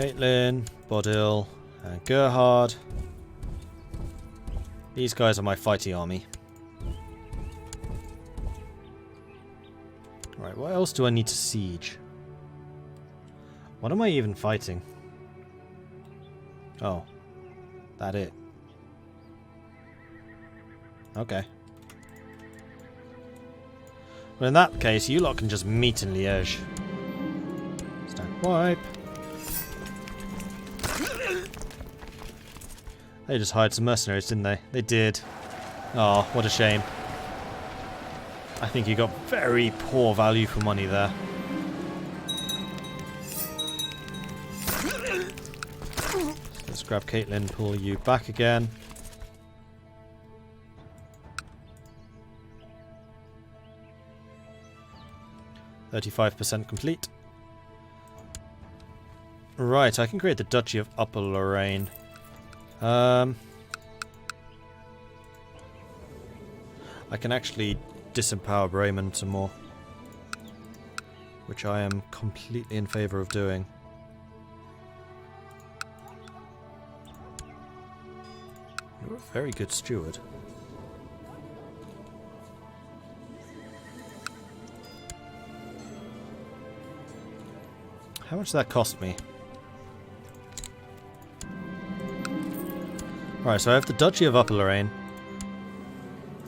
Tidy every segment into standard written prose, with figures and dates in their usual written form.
Caitlin, Bodil, and Gerhard. These guys are my fighting army. Right, what else do I need to siege? What am I even fighting? Oh. That it. Okay. Well, in that case, you lot can just meet in Liège. Stand wipe. They just hired some mercenaries, didn't they? They did. Oh, what a shame. I think you got very poor value for money there. So let's grab Caitlin, pull you back again. %35 complete. Right, I can create the Duchy of Upper Lorraine. I can actually disempower Bremen some more, which I am completely in favour of doing. You're a very good steward. How much did that cost me? Right, so I have the Duchy of Upper Lorraine.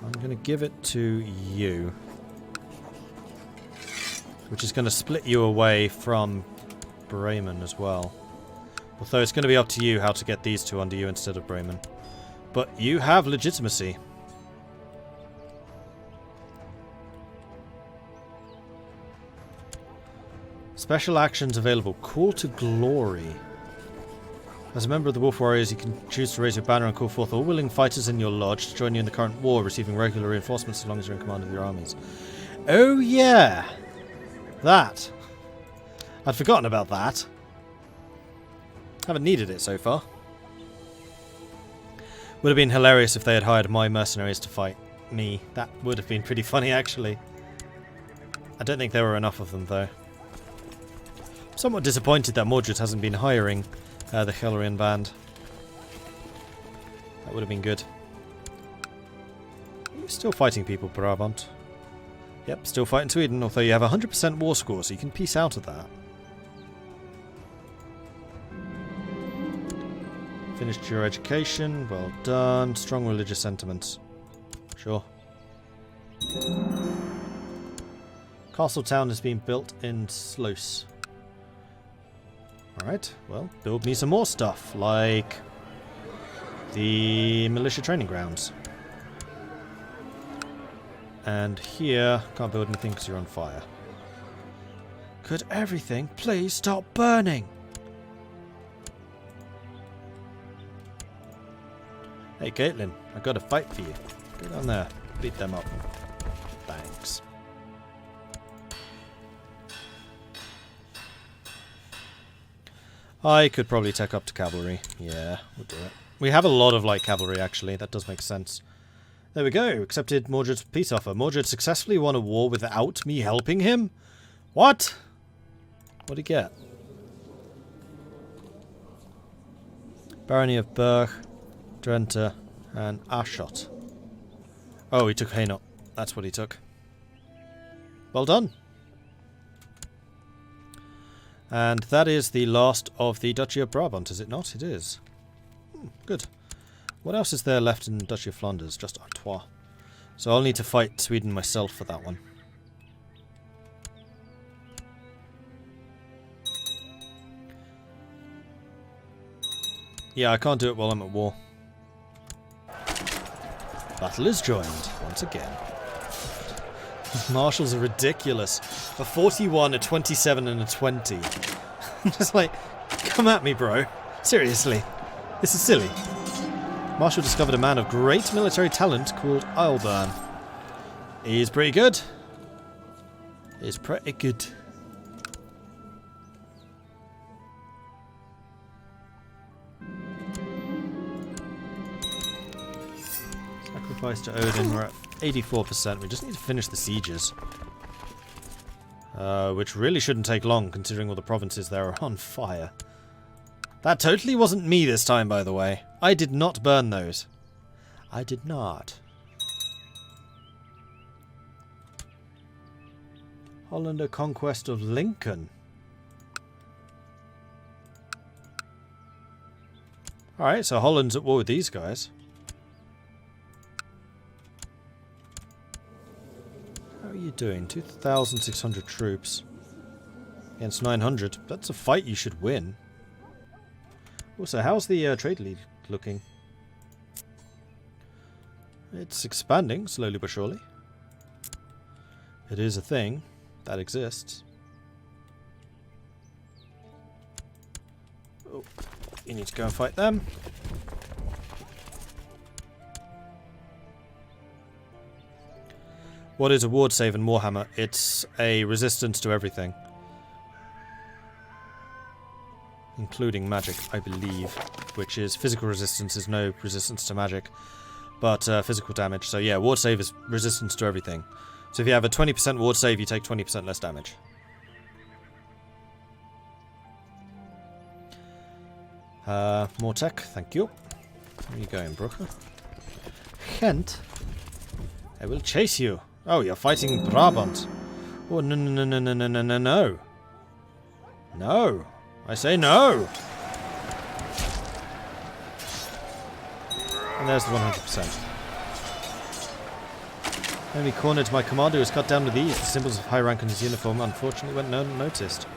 I'm going to give it to you. Which is going to split you away from Bremen as well. Although it's going to be up to you how to get these two under you instead of Bremen. But you have legitimacy. Special actions available. Call to Glory. As a member of the Wolf Warriors, you can choose to raise your banner and call forth all willing fighters in your lodge to join you in the current war, receiving regular reinforcements as long as you're in command of your armies. Oh yeah! That. I'd forgotten about that. Haven't needed it so far. Would have been hilarious if they had hired my mercenaries to fight me. That would have been pretty funny, actually. I don't think there were enough of them, though. Somewhat disappointed that Mordred hasn't been hiring the Hellerian band. That would have been good. You're still fighting people, Brabant. Yep, still fighting Sweden, although you have 100% war score, so you can peace out of that. Finished your education, well done. Strong religious sentiments. Sure. Castle town is being built in Sluis. Alright, well, build me some more stuff, like the militia training grounds. And here, can't build anything because you're on fire. Could everything please stop burning? Hey Caitlin, I got a fight for you. Go down there, beat them up. Thanks. I could probably take up to cavalry. Yeah, we'll do it. We have a lot of light cavalry, actually. That does make sense. There we go. Accepted Mordred's peace offer. Mordred successfully won a war without me helping him? What? What'd he get? Barony of Berg, Drenthe, and Aschot. Oh, he took Hainaut. That's what he took. Well done. And that is the last of the Duchy of Brabant, is it not? It is. Good. What else is there left in the Duchy of Flanders? Just Artois. So I'll need to fight Sweden myself for that one. Yeah, I can't do it while I'm at war. Battle is joined, once again. Marshals are ridiculous. A 41, a 27, and a 20. I'm just like, come at me, bro. Seriously. This is silly. Marshal discovered a man of great military talent called Eilburn. He's pretty good. He's pretty good. Sacrifice to Odin, we're at 84%. We just need to finish the sieges. Which really shouldn't take long, considering all the provinces there are on fire. That totally wasn't me this time, by the way. I did not burn those. I did not. Hollander conquest of Lincoln. Alright, so Holland's at war with these guys. How are you doing? 2,600 troops. Against 900. That's a fight you should win. Also, how's the trade league looking? It's expanding, slowly but surely. It is a thing that exists. Oh, you need to go and fight them. What is a ward save in Warhammer? It's a resistance to everything. Including magic, I believe. Which is physical resistance is no resistance to magic. But physical damage. So yeah, ward save is resistance to everything. So if you have a 20% ward save, you take 20% less damage. More tech, thank you. Where are you going, Brooker? Kent? I will chase you. Oh, you're fighting Brabant. Oh, no, no, no, no, no, no, no, no. No. I say no. And there's the 100%. Enemy cornered my commander was cut down with ease. The symbols of high rank on his uniform unfortunately went unnoticed.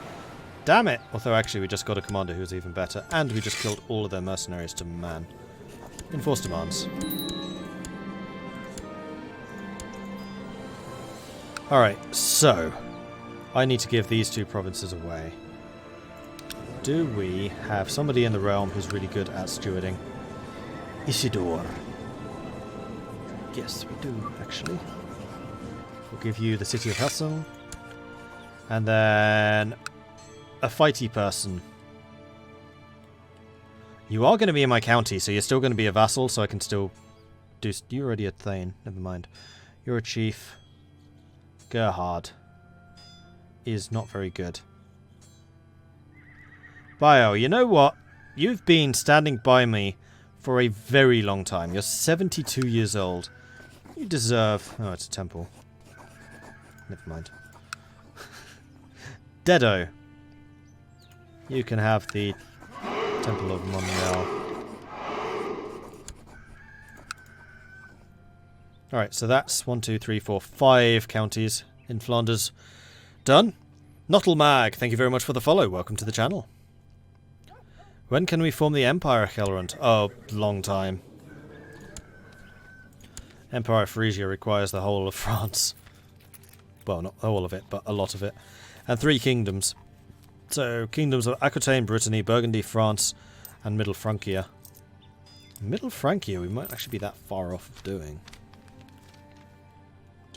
Damn it! Although actually we just got a commander who was even better, and we just killed all of their mercenaries to man. Enforce demands. Alright, so I need to give these two provinces away. Do we have somebody in the realm who's really good at stewarding? Isidore. Yes, we do, actually. We'll give you the city of Vassal. And then a fighty person. You are going to be in my county, so you're still going to be a vassal, so I can still do... You're already a Thane, never mind. You're a chief. Gerhard is not very good. Bio, you know what? You've been standing by me for a very long time. You're 72 years old. You deserve... Oh, it's a temple. Never mind. Dedo. You can have the Temple of Monreal. Alright, so that's 1, 2, 3, 4, 5 counties in Flanders. Done. Nottelmag, thank you very much for the follow. Welcome to the channel. When can we form the Empire, Helrond? Oh, long time. Empire of Frisia requires the whole of France. Well, not all of it, but a lot of it. And 3 kingdoms. So, kingdoms of Aquitaine, Brittany, Burgundy, France, and Middle Francia. Middle Francia, we might actually be that far off of doing.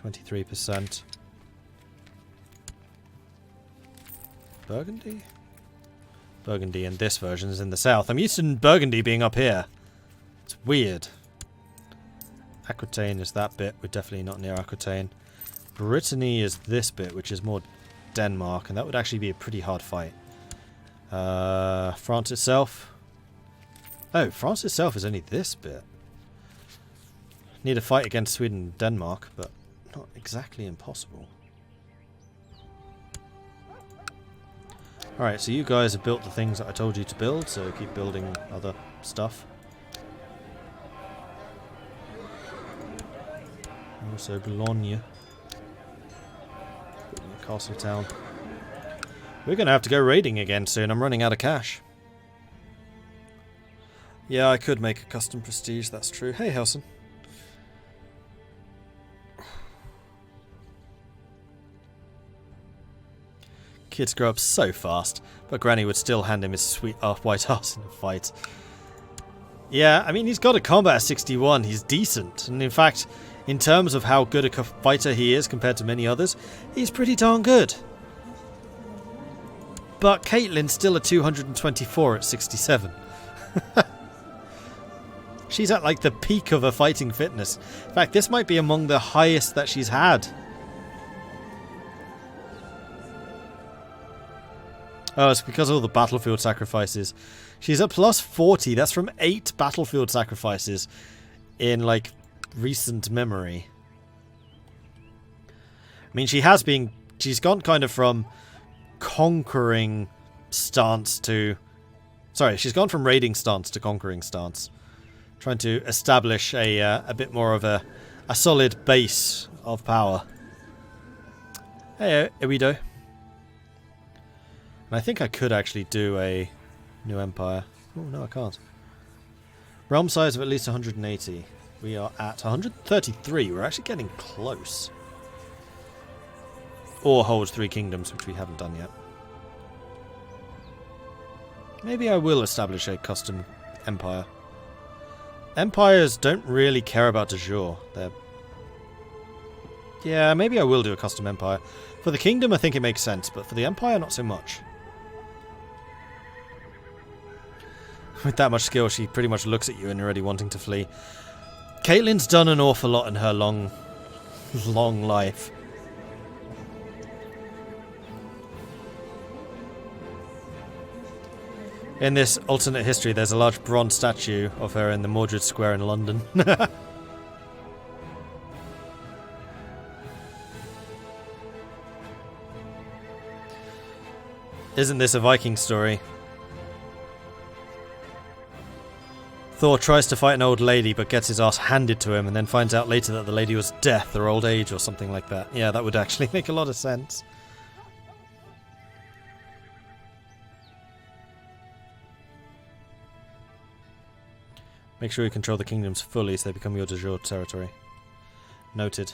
23%. Burgundy? Burgundy in this version is in the south. I'm used to Burgundy being up here. It's weird. Aquitaine is that bit. We're definitely not near Aquitaine. Brittany is this bit, which is more Denmark, and that would actually be a pretty hard fight. France itself. Oh, France itself is only this bit. Need a fight against Sweden and Denmark, but not exactly impossible. Alright, so you guys have built the things that I told you to build, so keep building other stuff. Also Boulogne. Castle town. We're going to have to go raiding again soon. I'm running out of cash. Yeah, I could make a custom prestige, that's true. Hey, Helson. Kids grow up so fast, but Granny would still hand him his sweet white ass in a fight. Yeah, I mean, he's got a combat of 61. He's decent. And in fact, in terms of how good a fighter he is compared to many others, he's pretty darn good. But Caitlyn's still a 224 at 67. She's at like the peak of her fighting fitness. In fact, this might be among the highest that she's had. Oh, it's because of all the battlefield sacrifices. She's at plus 40. That's from 8 battlefield sacrifices in, like, recent memory. I mean, she's gone kind of from conquering stance to... Sorry, she's gone from raiding stance to conquering stance. Trying to establish a bit more of a solid base of power. Hey, Ewido. And I think I could actually do a new empire. Oh, no, I can't. Realm size of at least 180. We are at 133. We're actually getting close. Or hold 3 kingdoms, which we haven't done yet. Maybe I will establish a custom empire. Empires don't really care about de jure. Yeah, maybe I will do a custom empire. For the kingdom, I think it makes sense, but for the empire, not so much. With that much skill, she pretty much looks at you and you're already wanting to flee. Caitlyn's done an awful lot in her long life. In this alternate history, there's a large bronze statue of her in the Mordred Square in London. Isn't this a Viking story? Thor tries to fight an old lady but gets his ass handed to him and then finds out later that the lady was death or old age or something like that. Yeah, that would actually make a lot of sense. Make sure you control the kingdoms fully so they become your de jure territory. Noted.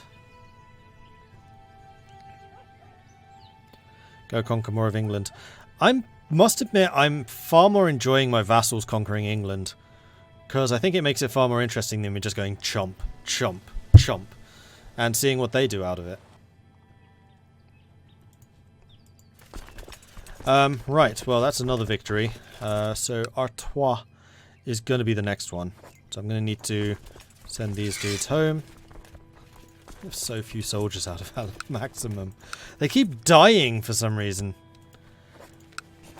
Go conquer more of England. I must admit, I'm far more enjoying my vassals conquering England. Because I think it makes it far more interesting than me just going chomp, chomp, chomp. And seeing what they do out of it. Right, well that's another victory. So Artois is going to be the next one. So I'm going to need to send these dudes home. We have so few soldiers out of maximum. They keep dying for some reason.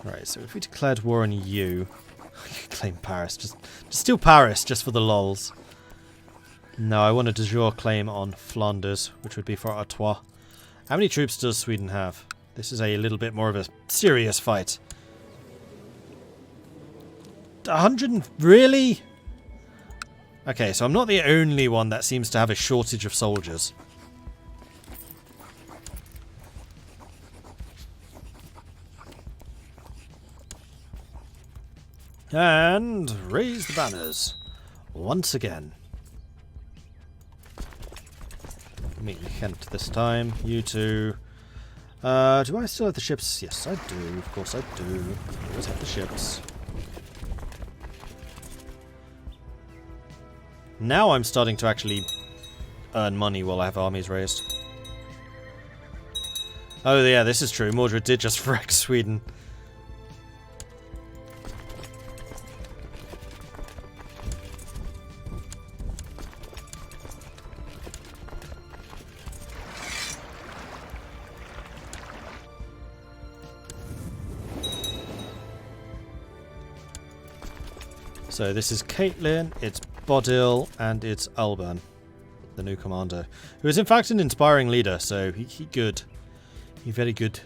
Right, so if we declared war on you... claim Paris. Just steal Paris, just for the lols. No, I want a de jure claim on Flanders, which would be for Artois. How many troops does Sweden have? This is a little bit more of a serious fight. 100 really? Okay, so I'm not the only one that seems to have a shortage of soldiers. And raise the banners once again. Meet Kent this time. You two. Do I still have the ships? Yes, I do. Of course I do. I always have the ships. Now I'm starting to actually earn money while I have armies raised. Oh yeah, this is true. Mordred did just wreck Sweden. So this is Caitlyn, it's Bodil, and it's Alban, the new commander, who is in fact an inspiring leader, so he good. He very good.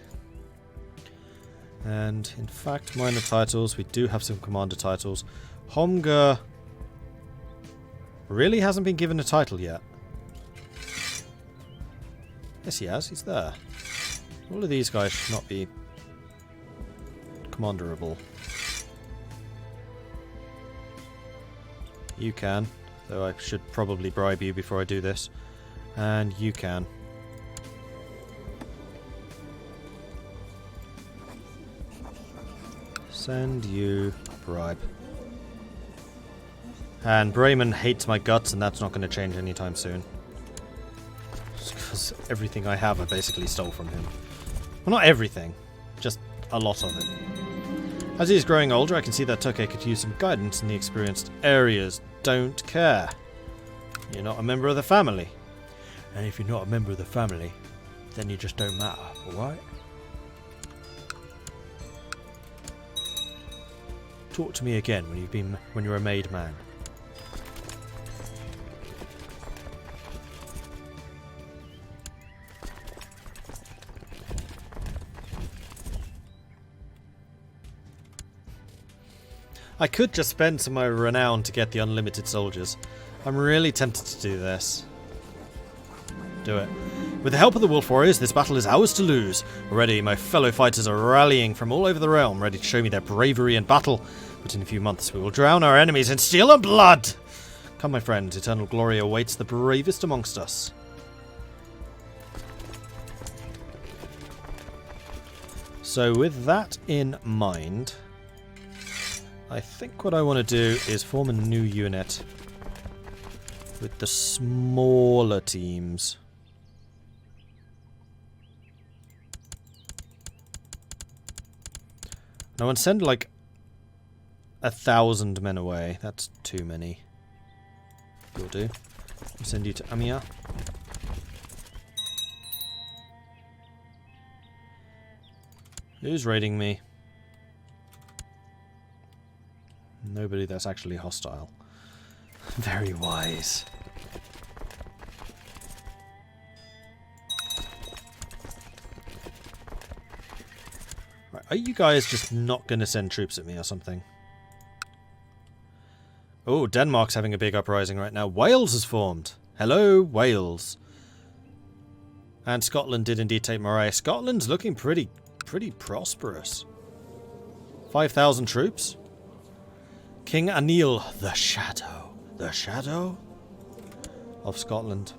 And in fact, minor titles, we do have some commander titles. Homger really hasn't been given a title yet. Yes, he has, he's there. All of these guys should not be commanderable. You can, though I should probably bribe you before I do this. And you can. Send you bribe. And Bremen hates my guts, and that's not going to change anytime soon. Because everything I have I basically stole from him. Well, not everything, just a lot of it. As he is growing older, I can see that Turkey could use some guidance in the experienced areas. Don't care. You're not a member of the family. And if you're not a member of the family, then you just don't matter, alright? Talk to me again when you're a made man. I could just spend some of my renown to get the unlimited soldiers. I'm really tempted to do this. Do it. With the help of the Wolf Warriors, this battle is ours to lose. Already, my fellow fighters are rallying from all over the realm, ready to show me their bravery in battle. But in a few months, we will drown our enemies in steel and blood! Come, my friends, eternal glory awaits the bravest amongst us. So with that in mind, I think what I want to do is form a new unit with the smaller teams. I want to send like 1,000 men away. That's too many. You'll do. I'll send you to Amiens. Who's raiding me? Nobody that's actually hostile. Very wise. Right, are you guys just not going to send troops at me or something? Oh, Denmark's having a big uprising right now. Wales has formed. Hello, Wales. And Scotland did indeed take Moray. Scotland's looking pretty prosperous. 5,000 troops. King Anil, the shadow of Scotland.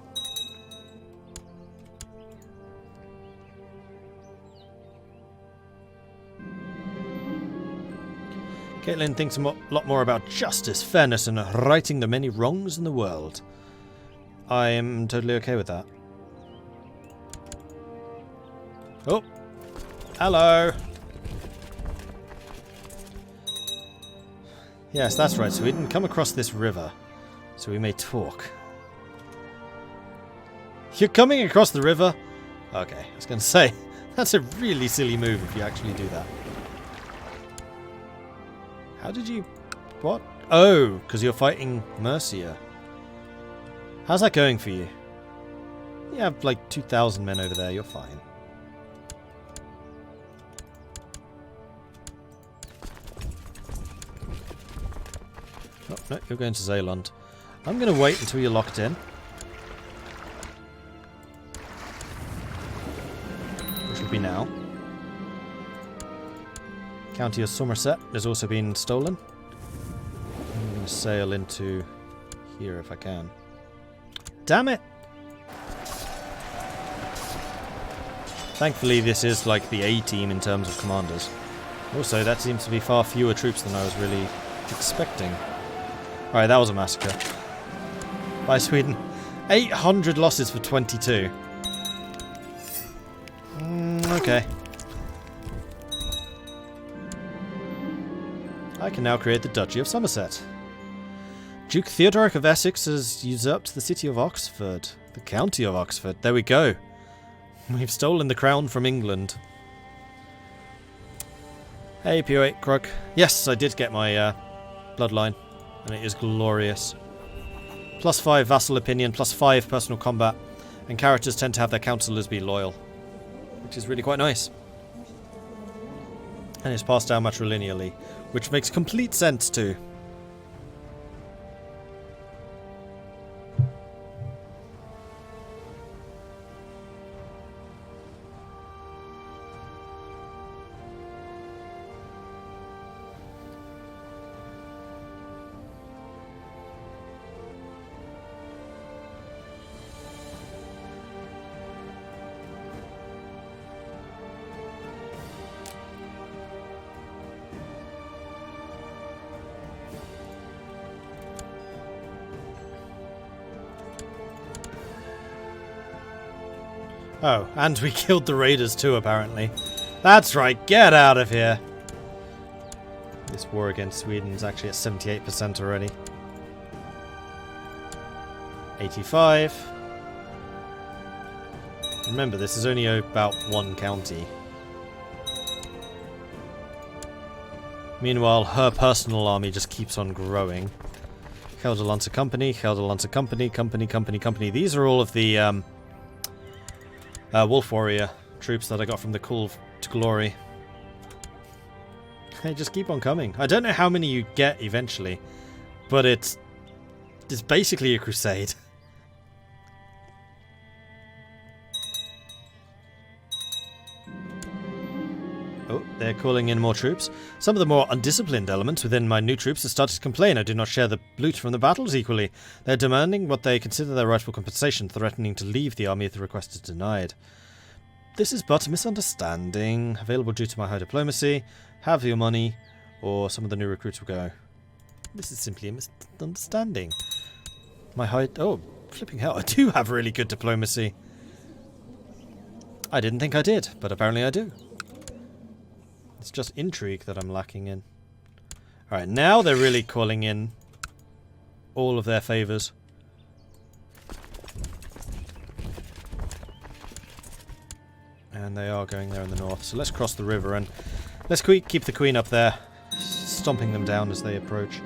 Caitlin thinks a lot more about justice, fairness, and righting the many wrongs in the world. I am totally okay with that. Oh, hello. Yes, that's right. So we didn't come across this river, so we may talk. You're coming across the river? Okay, I was going to say, that's a really silly move if you actually do that. How did you... What? Oh, because you're fighting Mercia. How's that going for you? You have like 2,000 men over there, you're fine. Oh, no, you're going to Zeeland. I'm going to wait until you're locked in. Which will be now. County of Somerset has also been stolen. I'm going to sail into here if I can. Damn it! Thankfully this is like the A team in terms of commanders. Also, that seems to be far fewer troops than I was really expecting. Alright, that was a massacre. By Sweden. 800 losses for 22. Okay. I can now create the Duchy of Somerset. Duke Theodoric of Essex has usurped the city of Oxford. The county of Oxford. There we go. We've stolen the crown from England. Hey, PO8 Krug. Yes, I did get my bloodline. And it is glorious. +5 vassal opinion, +5 personal combat. And characters tend to have their councillors be loyal. Which is really quite nice. And it's passed down matrilineally. Which makes complete sense too. Oh, and we killed the raiders too, apparently. That's right, get out of here! This war against Sweden is actually at 78% already. 85. Remember, this is only about one county. Meanwhile, her personal army just keeps on growing. Gelderlandse Company, Gelderlandse Company, Company. These are all of the Wolf Warrior troops that I got from the Call to Glory. They just keep on coming. I don't know how many you get eventually, but it's basically a crusade. Oh, they're calling in more troops. Some of the more undisciplined elements within my new troops have started to complain I do not share the loot from the battles equally. They're demanding what they consider their rightful compensation, threatening to leave the army if the request is denied. This is but a misunderstanding, available due to my high diplomacy. Have your money, or some of the new recruits will go. This is simply a misunderstanding. My high... Oh, flipping hell, I do have really good diplomacy. I didn't think I did, but apparently I do. It's just intrigue that I'm lacking in. Alright, now they're really calling in all of their favours. And they are going there in the north. So let's cross the river and let's keep the queen up there, stomping them down as they approach.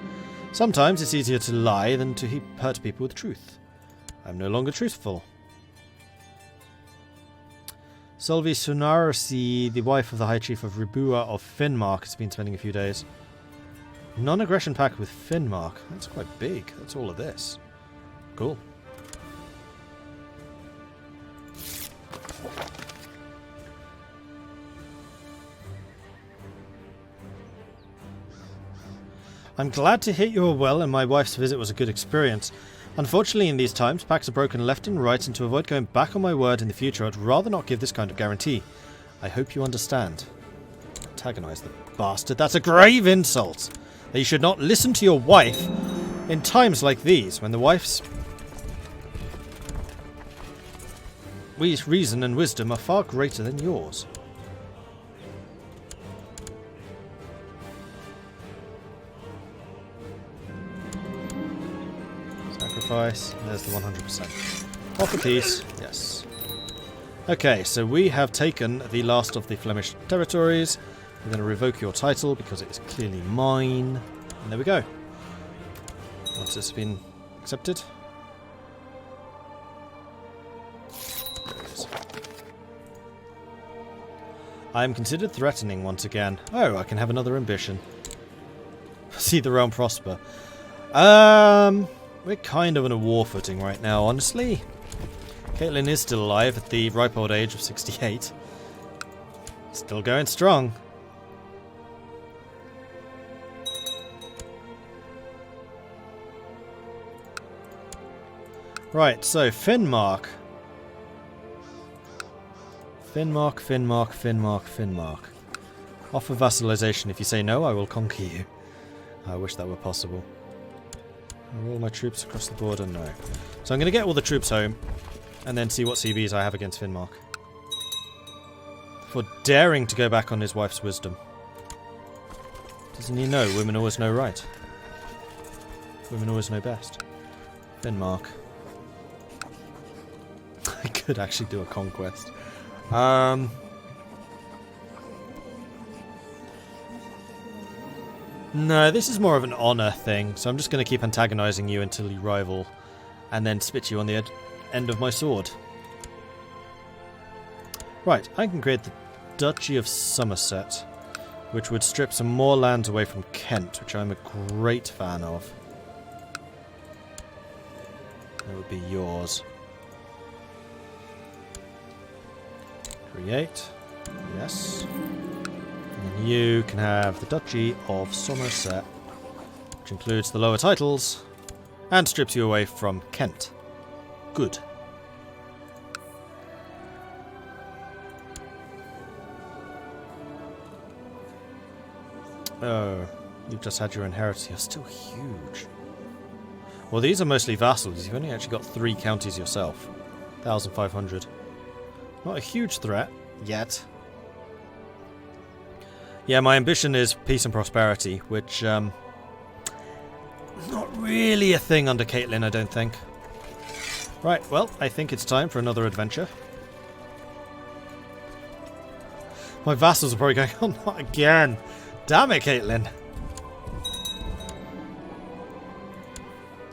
Sometimes it's easier to lie than to hurt people with truth. I'm no longer truthful. Solvi Sunarsi, the wife of the High Chief of Ribua of Finnmark, has been spending a few days. Non-aggression pact with Finnmark. That's quite big. That's all of this. Cool. I'm glad to hear you are well and my wife's visit was a good experience. Unfortunately, in these times, pacts are broken left and right, and to avoid going back on my word in the future, I'd rather not give this kind of guarantee. I hope you understand. Antagonise the bastard. That's a grave insult. That you should not listen to your wife in times like these, when the wife's reason and wisdom are far greater than yours. Sacrifice. There's the 100%. Off a piece. Yes. Okay, so we have taken the last of the Flemish territories. We're going to revoke your title because it is clearly mine. And there we go. Once it's been accepted. There it is. I am considered threatening once again. Oh, I can have another ambition. See the realm prosper. We're kind of on a war footing right now, honestly. Caitlin is still alive at the ripe old age of 68. Still going strong. Right, so Finnmark. Finnmark. Offer vassalization. If you say no, I will conquer you. I wish that were possible. Are all my troops across the border? No. So I'm going to get all the troops home and then see what CBs I have against Finnmark. For daring to go back on his wife's wisdom. Doesn't he know women always know right? Women always know best. Finnmark. I could actually do a conquest. No, this is more of an honour thing, so I'm just going to keep antagonising you until you rival, and then spit you on the end of my sword. Right, I can create the Duchy of Somerset, which would strip some more lands away from Kent, which I'm a great fan of. That would be yours. Create. Yes. And you can have the Duchy of Somerset, which includes the lower titles, and strips you away from Kent. Good. Oh, you've just had your inheritance. You're still huge. Well, these are mostly vassals. You've only actually got 3 counties yourself. 1,500. Not a huge threat, yet. Yeah, my ambition is peace and prosperity, which, not really a thing under Caitlin, I don't think. Right, well, I think it's time for another adventure. My vassals are probably going, oh, not again. Damn it, Caitlin.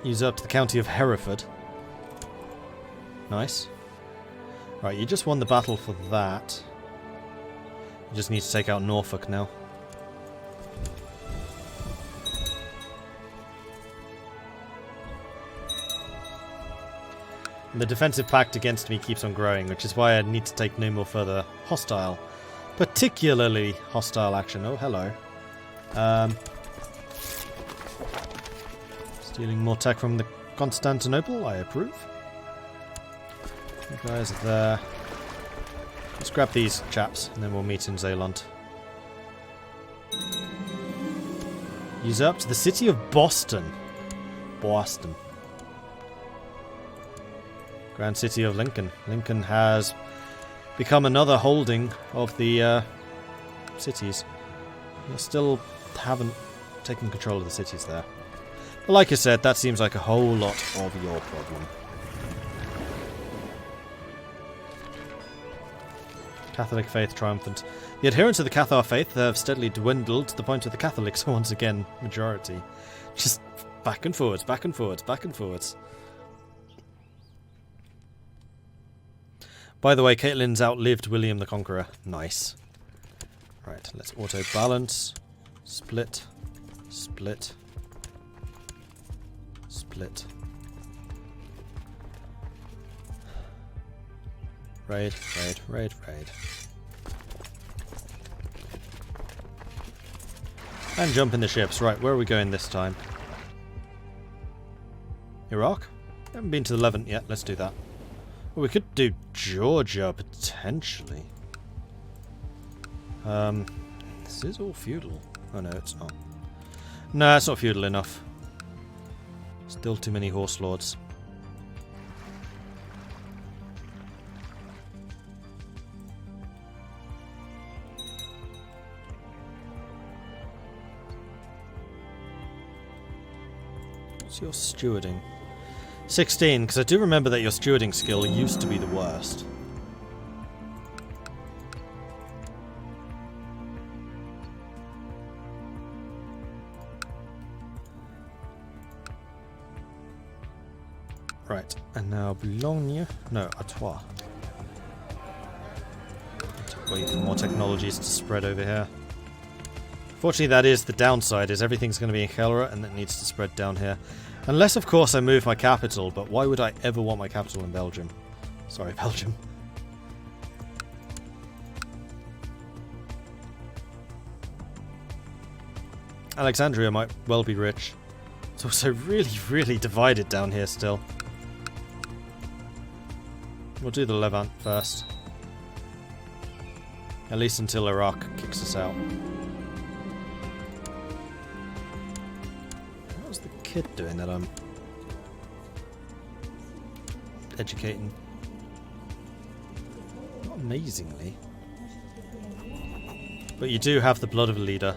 Usurped the county of Hereford. Nice. Right, you just won the battle for that. You just need to take out Norfolk now. And the defensive pact against me keeps on growing, which is why I need to take no more further hostile, particularly hostile action. Oh, hello. Stealing more tech from the Constantinople, I approve. You guys are there. Let's grab these chaps, and then we'll meet in Zeeland. Usurped the city of Boston. Boston. Grand City of Lincoln. Lincoln has become another holding of the cities. We still haven't taken control of the cities there. But like I said, that seems like a whole lot of your problem. Catholic faith triumphant. The adherents of the Cathar faith have steadily dwindled to the point where the Catholics are once again majority. Just back and forwards, back and forwards, back and forwards. By the way, Caitlyn's outlived William the Conqueror. Nice. Right, let's auto-balance. Split. Split. Split. Raid, raid, raid, raid. And jump in the ships. Right, where are we going this time? Iraq? Haven't been to the Levant yet. Let's do that. Well, we could do Georgia, potentially. This is all feudal. Oh no, it's not. No, it's not feudal enough. Still too many horse lords. What's your stewarding? 16, because I do remember that your stewarding skill used to be the worst. Right, and now Boulogne. No, Artois. Wait for more technologies to spread over here. Fortunately, that is the downside, is everything's going to be in Gelre and it needs to spread down here. Unless, of course, I move my capital, but why would I ever want my capital in Belgium? Sorry, Belgium. Alexandria might well be rich. It's also really, really divided down here still. We'll do the Levant first. At least until Iraq kicks us out. What's the kid doing that I'm educating? Not amazingly. But you do have the blood of a leader.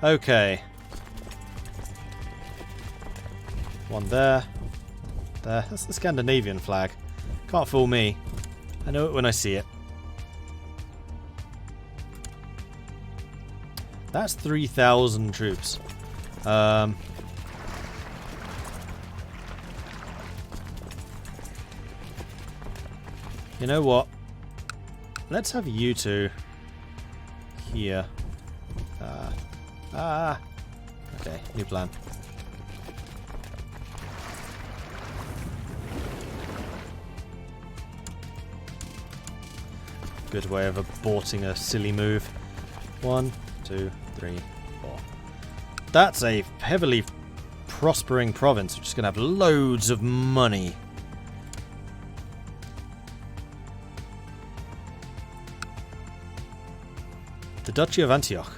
Okay. One there. There. That's the Scandinavian flag. Can't fool me. I know it when I see it. That's 3,000 troops. You know what? Let's have you two here. Okay, new plan. Good way of aborting a silly move. 1, 2, 3, 4. That's a heavily prospering province, which is going to have loads of money. The Duchy of Antioch.